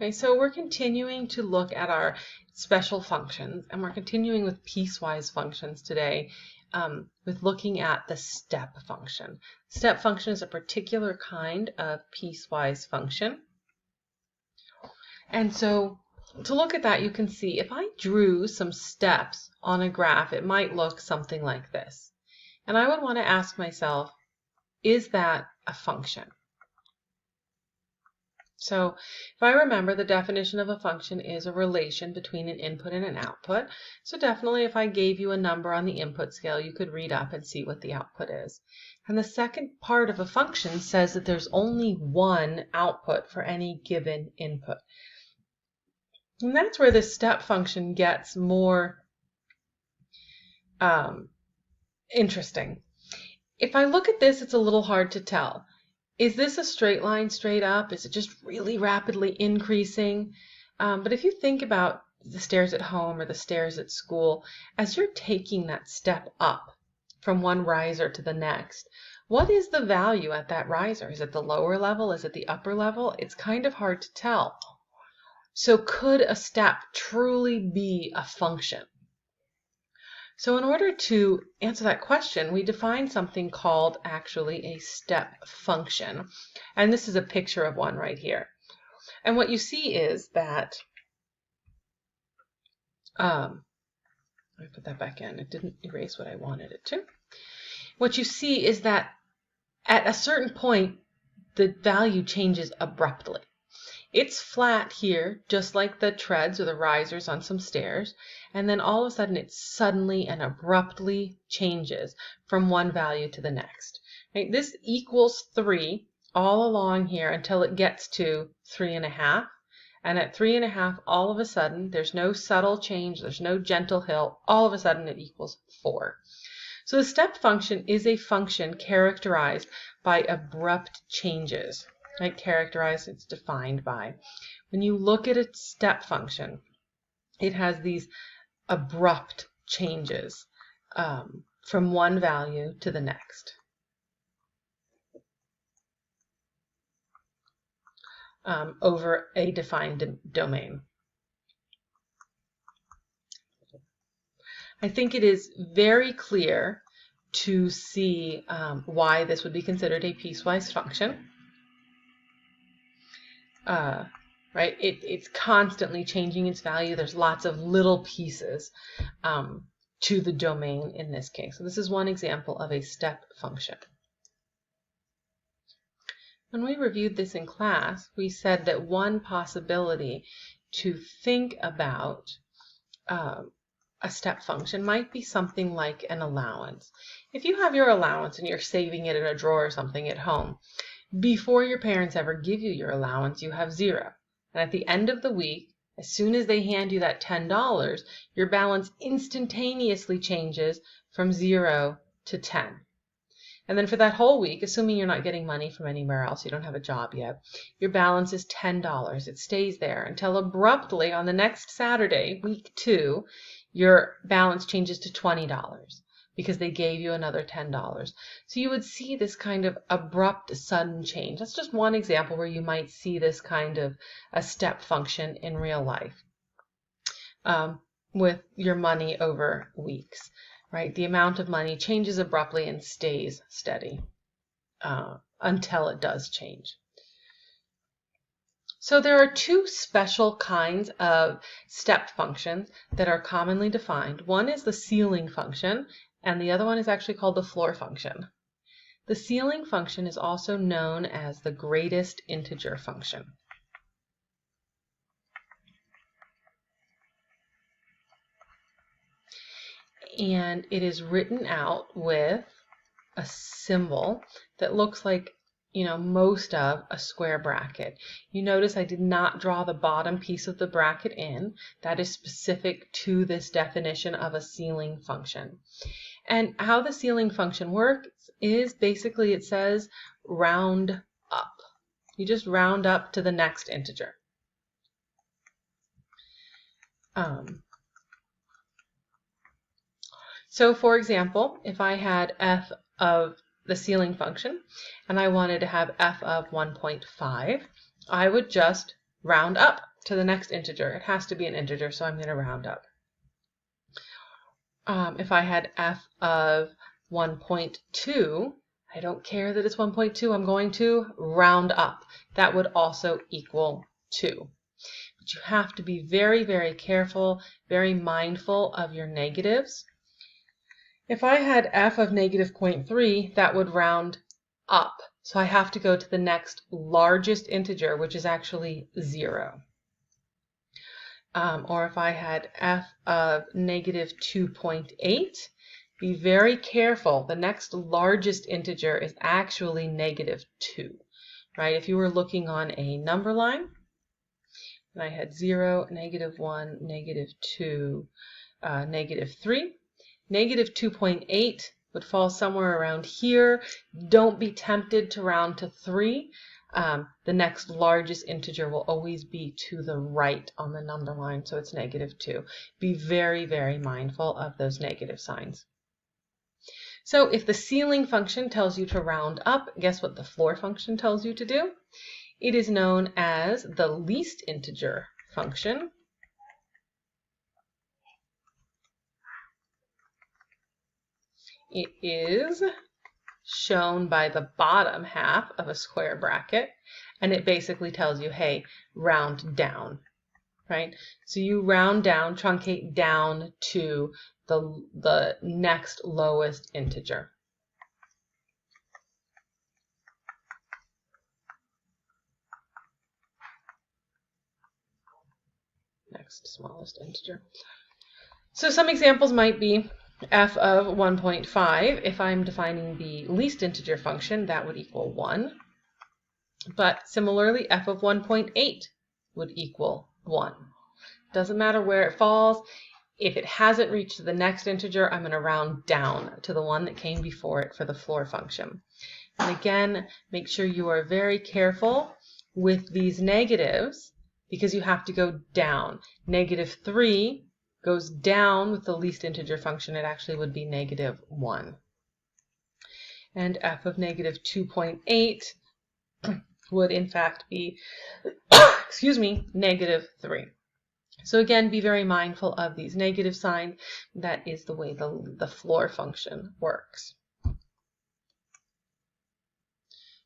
Okay, so we're continuing to look at our special functions, and we're continuing with piecewise functions today with looking at the step function. Step function is a particular kind of piecewise function. And so to look at that, you can see if I drew some steps on a graph, it might look something like this. And I would want to ask myself, is that a function? So if I remember, the definition of a function is a relation between an input and an output. So definitely if I gave you a number on the input scale, you could read up and see what the output is. And the second part of a function says that there's only one output for any given input. And that's where the step function gets more interesting. If I look at this, it's a little hard to tell. Is this a straight line straight up? Is it just really rapidly increasing? But if you think about the stairs at home or the stairs at school, as you're taking that step up from one riser to the next, what is the value at that riser? Is it the lower level? Is it the upper level? It's kind of hard to tell. So could a step truly be a function? So in order to answer that question, we define something called actually a step function. And this is a picture of one right here. And what you see is that, let me put that back in. It didn't erase what I wanted it to. What you see is that at a certain point, the value changes abruptly. It's flat here, just like the treads or the risers on some stairs, and then all of a sudden it suddenly and abruptly changes from one value to the next. Right? This equals 3 all along here until it gets to 3.5, and at 3.5, all of a sudden, there's no subtle change, there's no gentle hill, all of a sudden it equals 4. So the step function is a function characterized by abrupt changes. Right? Characterized, it's defined by. When you look at a step function, it has these abrupt changes from one value to the next. Over a defined domain. I think it is very clear to see why this would be considered a piecewise function. Right? It's constantly changing its value. There's lots of little pieces to the domain in this case. So this is one example of a step function. When we reviewed this in class, we said that one possibility to think about a step function might be something like an allowance. If you have your allowance and you're saving it in a drawer or something at home, before your parents ever give you your allowance, you have 0. And at the end of the week, as soon as they hand you that $10, your balance instantaneously changes from 0 to 10. And then for that whole week, assuming you're not getting money from anywhere else, you don't have a job yet, your balance is $10. It stays there until abruptly on the next Saturday, week 2, your balance changes to $20 because they gave you another $10. So you would see this kind of abrupt, sudden change. That's just one example where you might see this kind of a step function in real life with your money over weeks. Right? The amount of money changes abruptly and stays steady until it does change. So there are 2 special kinds of step functions that are commonly defined. One is the ceiling function, and the other one is actually called the floor function. The ceiling function is also known as the greatest integer function. And it is written out with a symbol that looks like, most of a square bracket. You notice I did not draw the bottom piece of the bracket in. That is specific to this definition of a ceiling function. And how the ceiling function works is basically it says round up. You just round up to the next integer. So for example, if I had f of the ceiling function and I wanted to have f of 1.5, I would just round up to the next integer. It has to be an integer, so I'm going to round up. If I had f of 1.2, I don't care that it's 1.2, I'm going to round up. That would also equal 2. But you have to be very, very careful, very mindful of your negatives. If I had f of negative 0.3, that would round up. So I have to go to the next largest integer, which is actually 0. Or if I had f of negative 2.8, be very careful. The next largest integer is actually negative 2, right? If you were looking on a number line, and I had 0, negative 1, negative 2, negative 3, negative 2.8 would fall somewhere around here. Don't be tempted to round to 3. The next largest integer will always be to the right on the number line, so it's negative 2. Be very, very mindful of those negative signs. So if the ceiling function tells you to round up, guess what the floor function tells you to do? It is known as the least integer function. It is shown by the bottom half of a square bracket, and it basically tells you, hey, round down, right? So you round down, truncate down to the next lowest integer. Next smallest integer. So some examples might be f of 1.5. If I'm defining the least integer function, that would equal 1. But similarly, f of 1.8 would equal 1. Doesn't matter where it falls. If it hasn't reached the next integer, I'm going to round down to the one that came before it for the floor function. And again, make sure you are very careful with these negatives because you have to go down. Negative 3 goes down with the least integer function. It actually would be negative 1. And f of negative 2.8 would in fact be, excuse me, negative 3. So again, be very mindful of these negative signs. That is the way the floor function works.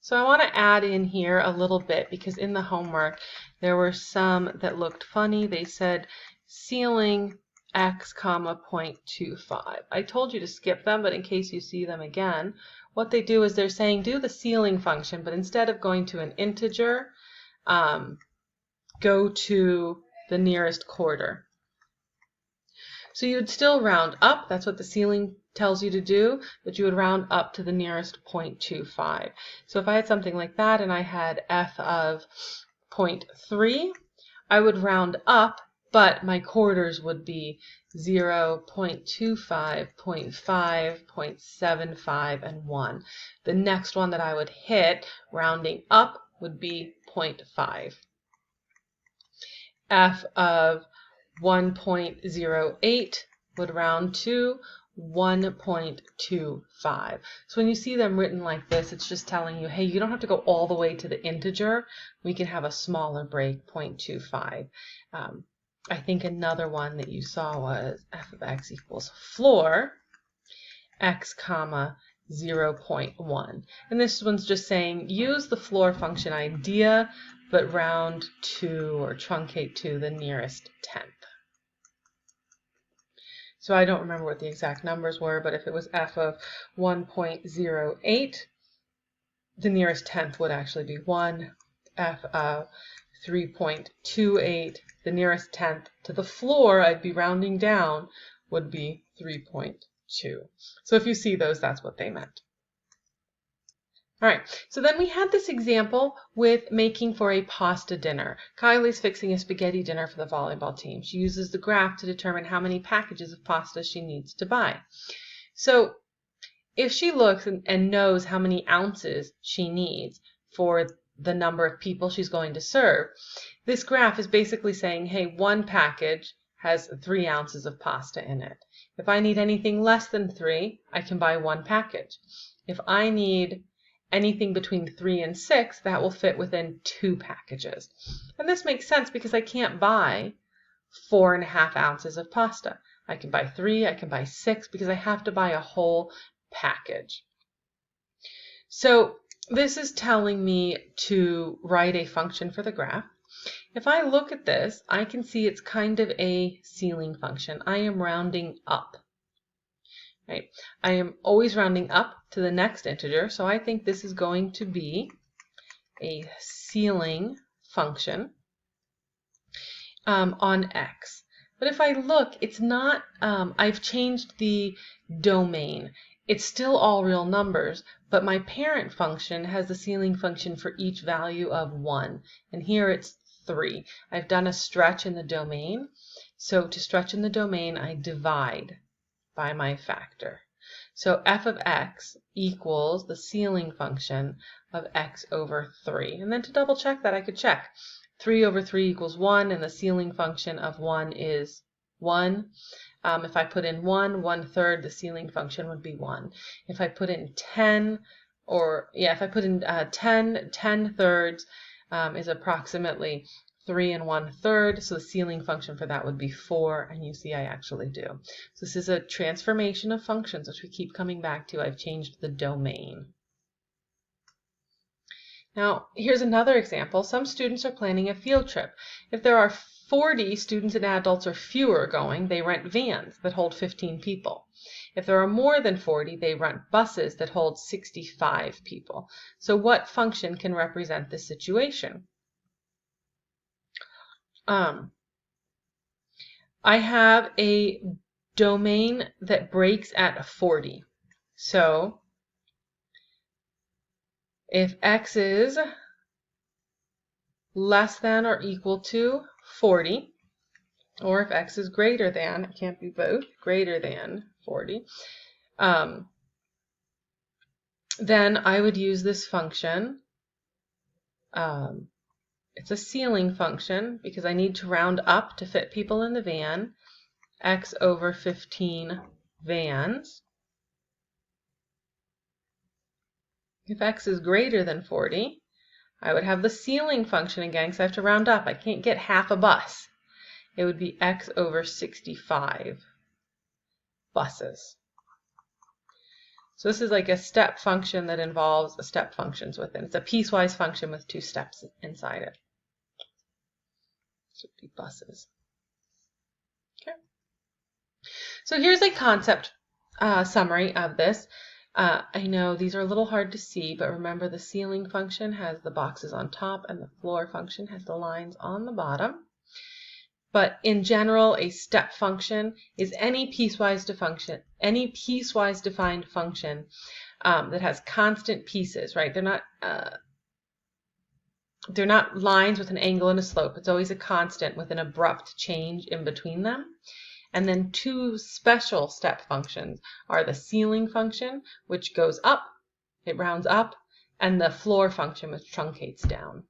So I want to add in here a little bit because in the homework there were some that looked funny. They said ceiling x comma 0.25. I told you to skip them, but in case you see them again, what they do is they're saying do the ceiling function, but instead of going to an integer, go to the nearest quarter. So you would still round up, that's what the ceiling tells you to do, but you would round up to the nearest 0.25. So if I had something like that and I had f of 0.3, I would round up, but my quarters would be 0, 0.25, 0.5, 0.75, and 1. The next one that I would hit, rounding up, would be 0.5. f of 1.08 would round to 1.25. So when you see them written like this, it's just telling you, hey, you don't have to go all the way to the integer. We can have a smaller break, 0.25. I think another one that you saw was f of x equals floor, x comma 0.1. And this one's just saying use the floor function idea, but round to or truncate to the nearest tenth. So I don't remember what the exact numbers were, but if it was f of 1.08, the nearest tenth would actually be 1. F of 3.28, the nearest tenth to the floor, I'd be rounding down, would be 3.2. So if you see those, that's what they meant. All right, so then we had this example with making for a pasta dinner. Kylie's fixing a spaghetti dinner for the volleyball team. She uses the graph to determine how many packages of pasta she needs to buy. So if she looks and knows how many ounces she needs for the number of people she's going to serve, this graph is basically saying, hey, one package has 3 ounces of pasta in it. If I need anything less than 3, I can buy one package. If I need anything between 3 and 6, that will fit within 2 packages. And this makes sense because I can't buy 4.5 ounces of pasta. I can buy 3, I can buy 6, because I have to buy a whole package. So this is telling me to write a function for the graph. If I look at this, I can see it's kind of a ceiling function. I am rounding up. Right? I am always rounding up to the next integer, so I think this is going to be a ceiling function on x. But if I look, it's not, I've changed the domain. It's still all real numbers, but my parent function has the ceiling function for each value of 1, and here it's 3. I've done a stretch in the domain, so to stretch in the domain, I divide by my factor. So f of x equals the ceiling function of x over 3. And then to double check that, I could check. 3 over 3 equals 1, and the ceiling function of 1 is 1. If I put in 1/3, the ceiling function would be 1. If I put in 10, if I put in 10/3 is approximately 3 1/3, so the ceiling function for that would be 4, and you see I actually do. So this is a transformation of functions, which we keep coming back to. I've changed the domain. Now, here's another example. Some students are planning a field trip. If there are 40 students and adults or fewer going, they rent vans that hold 15 people. If there are more than 40, they rent buses that hold 65 people. So what function can represent this situation? I have a domain that breaks at 40. So if x is less than or equal to 40, or if x is greater than, it can't be both, greater than 40, then I would use this function. It's a ceiling function because I need to round up to fit people in the van. X over 15 vans. If x is greater than 40, I would have the ceiling function again because I have to round up. I can't get half a bus. It would be x over 65 buses. So this is like a step function that involves a step functions within. It's a piecewise function with 2 steps inside it. This would be buses. Okay. So here's a concept summary of this. I know these are a little hard to see, but remember the ceiling function has the boxes on top and the floor function has the lines on the bottom. But in general, a step function is any piecewise defined function that has constant pieces, right? They're not lines with an angle and a slope. It's always a constant with an abrupt change in between them. And then 2 special step functions are the ceiling function, which goes up, it rounds up, and the floor function, which truncates down.